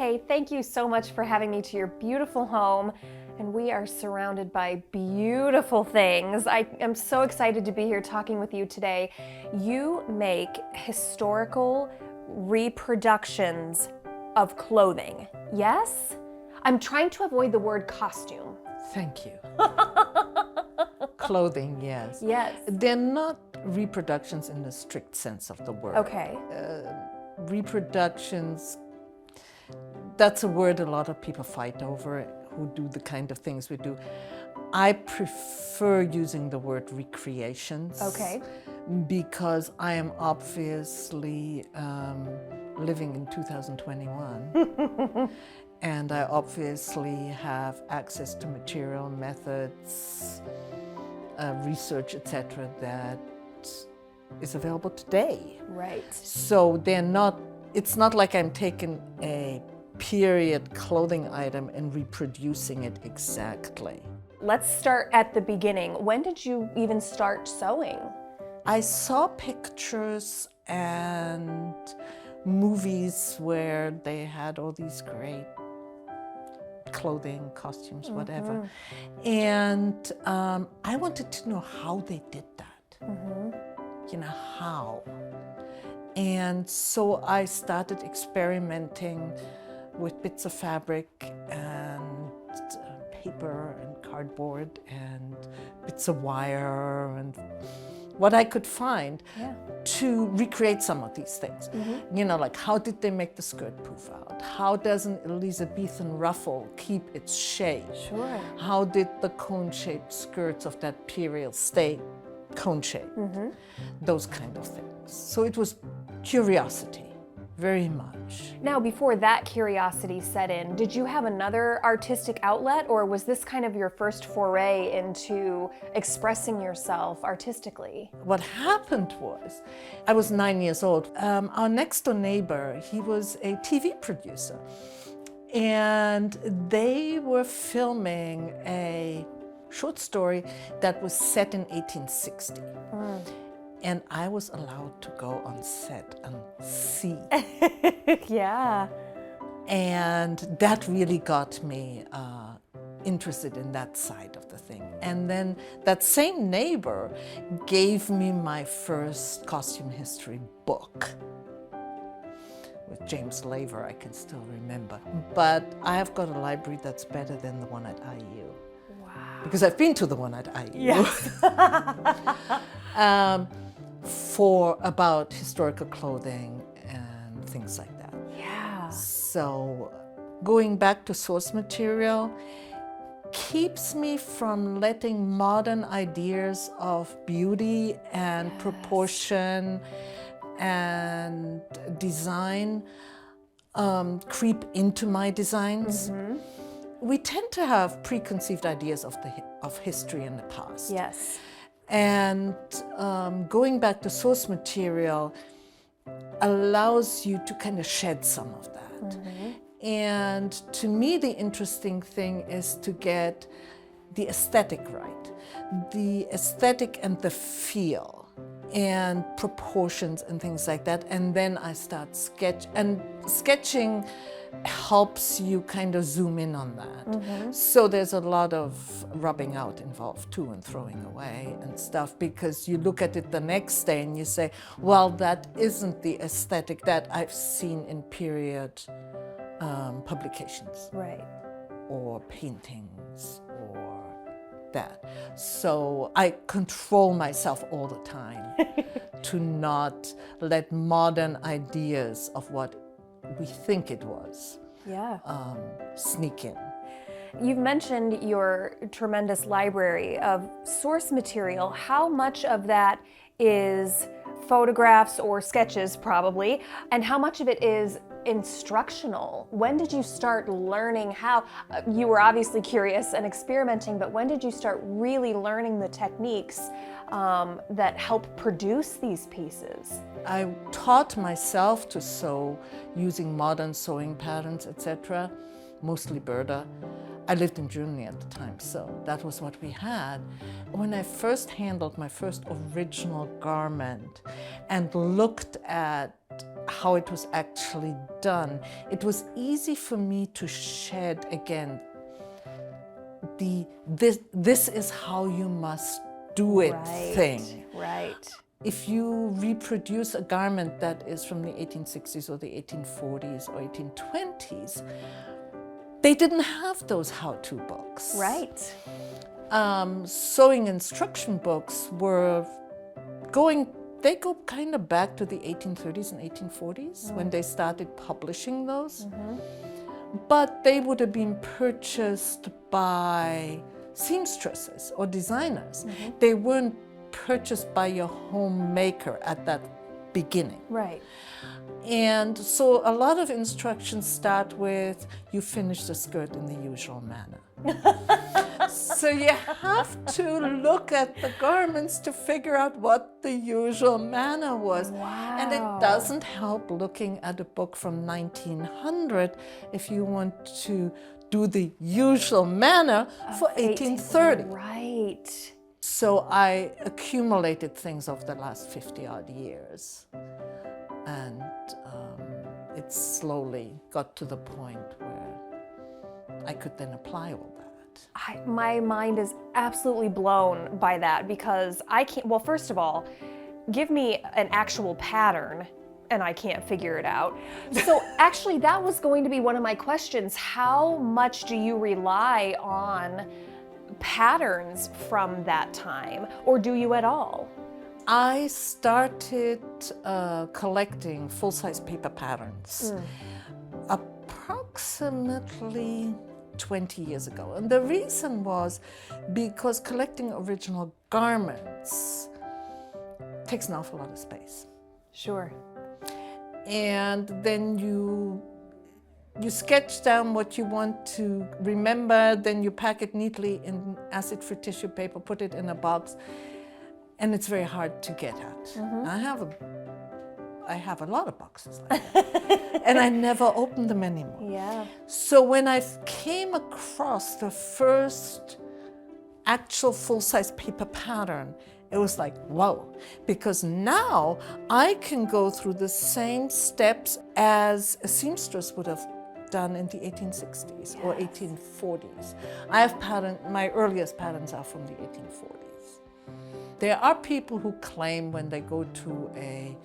Kay, thank you so much for having me to your beautiful home. And we are surrounded by beautiful things. I am so excited to be here talking with you today. You make historical reproductions of clothing, yes? I'm trying to avoid the word costume. Thank you. Clothing, yes. Yes. They're not reproductions in the strict sense of the word. Okay. Reproductions, that's a word a lot of people fight over who do the kind of things we do. I prefer using the word recreations. Okay. Because I am obviously living in 2021. And I obviously have access to material, methods, research, etc., that is available today. Right. So it's not like I'm taking a period clothing item and reproducing it exactly. Let's start at the beginning. When did you even start sewing? I saw pictures and movies where they had all these great clothing, costumes, whatever. And I wanted to know how they did that. You know, how. And so I started experimenting with bits of fabric and paper and cardboard and bits of wire and what I could find to recreate some of these things. You know, like how did they make the skirt poof out? How does an Elizabethan ruffle keep its shape? Sure. How did the cone-shaped skirts of that period stay cone-shaped? Those kind of things. So it was curiosity, very much. Now, before that curiosity set in, did you have another artistic outlet, or was this kind of your first foray into expressing yourself artistically? What happened was, I was 9 years old. Our next door neighbor, he was a TV producer, and they were filming a short story that was set in 1860. And I was allowed to go on set and see. Yeah. And that really got me interested in that side of the thing. And then that same neighbor gave me my first costume history book with James Laver, I can still remember. But I have got a library that's better than the one at IU. Wow. Because I've been to the one at IU. Yes. For about historical clothing and things like that. Yeah. So going back to source material keeps me from letting modern ideas of beauty and proportion and design creep into my designs. We tend to have preconceived ideas of history in the past. Yes. And going back to source material allows you to kind of shed some of that. And to me, the interesting thing is to get the aesthetic right. The aesthetic and the feel and proportions and things like that. And then I start sketching helps you kind of zoom in on that. So there's a lot of rubbing out involved too and throwing away and stuff, because you look at it the next day and you say, well, that isn't the aesthetic that I've seen in period publications. Right. Or paintings or that. So I control myself all the time to not let modern ideas of what we think it was sneak in. You've mentioned your tremendous library of source material. How much of that is photographs or sketches, probably, and how much of it is instructional? When did you start learning how? You were obviously curious and experimenting, but when did you start really learning the techniques that help produce these pieces? I taught myself to sew using modern sewing patterns, etc., mostly Burda. I lived in Germany at the time, so that was what we had. When I first handled my first original garment and looked at how it was actually done, it was easy for me to shed again this is how you must do it thing. Right. If you reproduce a garment that is from the 1860s or the 1840s or 1820s, they didn't have those how-to books. Right. Sewing instruction books they go kind of back to the 1830s and 1840s when they started publishing those. But they would have been purchased by seamstresses or designers. They weren't purchased by your homemaker at that beginning. Right. And so a lot of instructions start with, you finish the skirt in the usual manner. So you have to look at the garments to figure out what the usual manner was. Wow. And it doesn't help looking at a book from 1900 if you want to do the usual manner for 1830. Right. So I accumulated things over the last 50 odd years. And it slowly got to the point where I could then apply all that. My mind is absolutely blown by that because I can't, well, first of all, give me an actual pattern and I can't figure it out. So actually that was going to be one of my questions. How much do you rely on patterns from that time, or do you at all? I started collecting full-size paper patterns approximately 20 years ago. And the reason was because collecting original garments takes an awful lot of space. Sure. And then you sketch down what you want to remember, then you pack it neatly in acid for tissue paper, put it in a box, and it's very hard to get at. I have a lot of boxes like that, and I never open them anymore. Yeah. So when I came across the first actual full-size paper pattern, it was like, whoa, because now I can go through the same steps as a seamstress would have done in the 1860s or 1840s. I have my earliest patterns are from the 1840s. There are people who claim when they go to a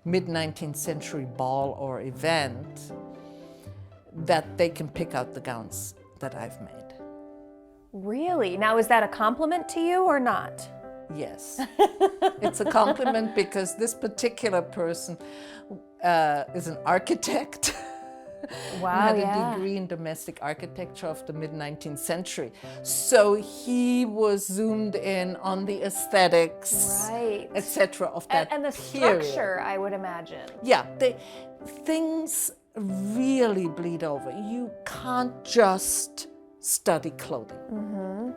mid-19th century ball or event that they can pick out the gowns that I've made. Really? Now, is that a compliment to you or not? Yes, it's a compliment because this particular person is an architect. Wow, He had a degree in domestic architecture of the mid-19th century. So he was zoomed in on the aesthetics, Right. etc. of that And the period. structure, I would imagine. Yeah, things really bleed over. You can't just study clothing.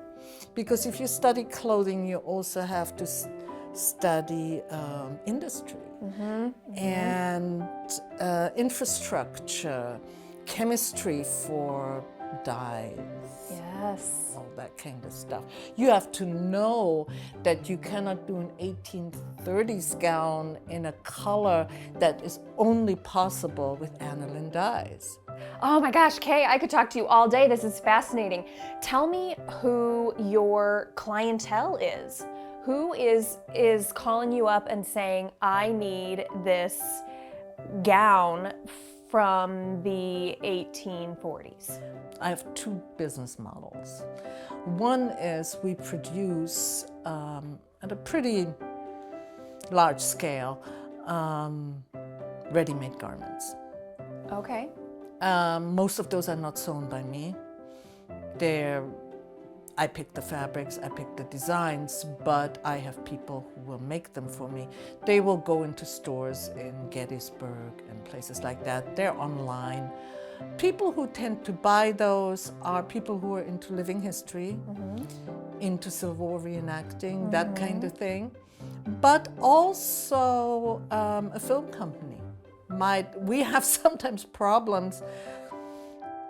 Because if you study clothing, you also have to study industry and infrastructure, chemistry for dyes. Yes. All that kind of stuff. You have to know that you cannot do an 1830s gown in a color that is only possible with aniline dyes. Oh my gosh, Kay, I could talk to you all day. This is fascinating. Tell me who your clientele is. Who is calling you up and saying, I need this gown from the 1840s? I have two business models. One is we produce at a pretty large scale ready-made garments. Okay. Most of those are not sewn by me. I pick the fabrics, I pick the designs, but I have people who will make them for me. They will go into stores in Gettysburg and places like that. They're online. People who tend to buy those are people who are into living history, into Civil War reenacting, that kind of thing, but also a film company. We have sometimes problems,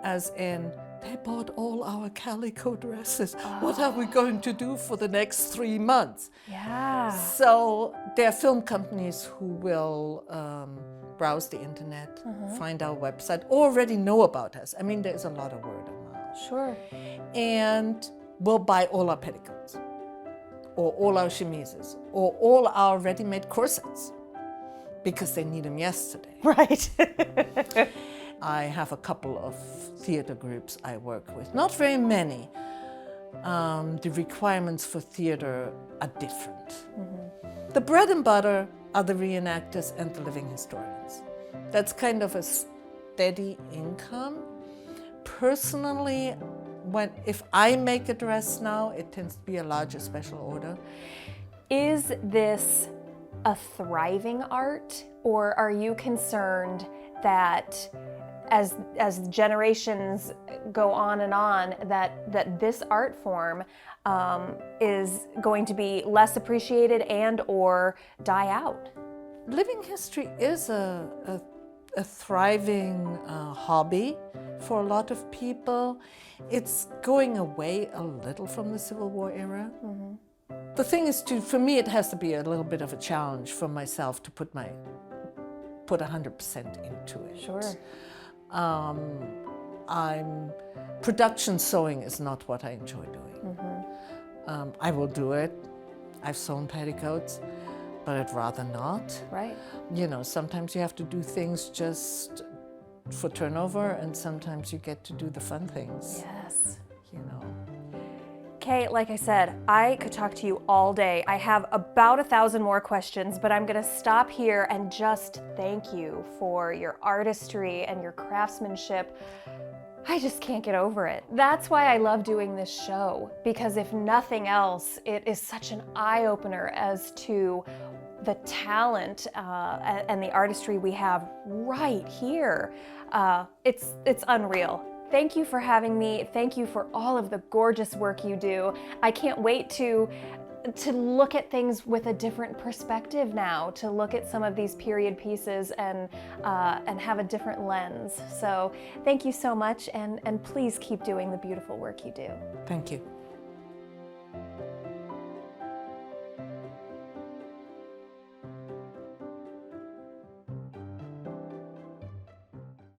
as in, they bought all our calico dresses. What are we going to do for the next 3 months? Yeah. So there are film companies who will browse the internet, find our website, already know about us. I mean, there's a lot of word of mouth. Sure. And will buy all our petticoats, or all our chemises, or all our ready-made corsets, because they need them yesterday. Right. I have a couple of theater groups I work with, not very many. The requirements for theater are different. The bread and butter are the reenactors and the living historians. That's kind of a steady income. Personally, if I make a dress now, it tends to be a larger special order. Is this a thriving art, or are you concerned that as generations go on and on, that this art form is going to be less appreciated and or die out? Living history is a thriving hobby for a lot of people. It's going away a little from the Civil War era. The thing is, for me, it has to be a little bit of a challenge for myself to put 100% into it. Sure. Production sewing is not what I enjoy doing. I will do it. I've sewn petticoats, but I'd rather not. Right. You know, sometimes you have to do things just for turnover, and sometimes you get to do the fun things. Yes. You know. Kay, like I said, I could talk to you all day. I have about 1,000 more questions, but I'm gonna stop here and just thank you for your artistry and your craftsmanship. I just can't get over it. That's why I love doing this show, because if nothing else, it is such an eye-opener as to the talent and the artistry we have right here. It's unreal. Thank you for having me. Thank you for all of the gorgeous work you do. I can't wait to look at things with a different perspective now, to look at some of these period pieces and have a different lens. So thank you so much, and please keep doing the beautiful work you do. Thank you.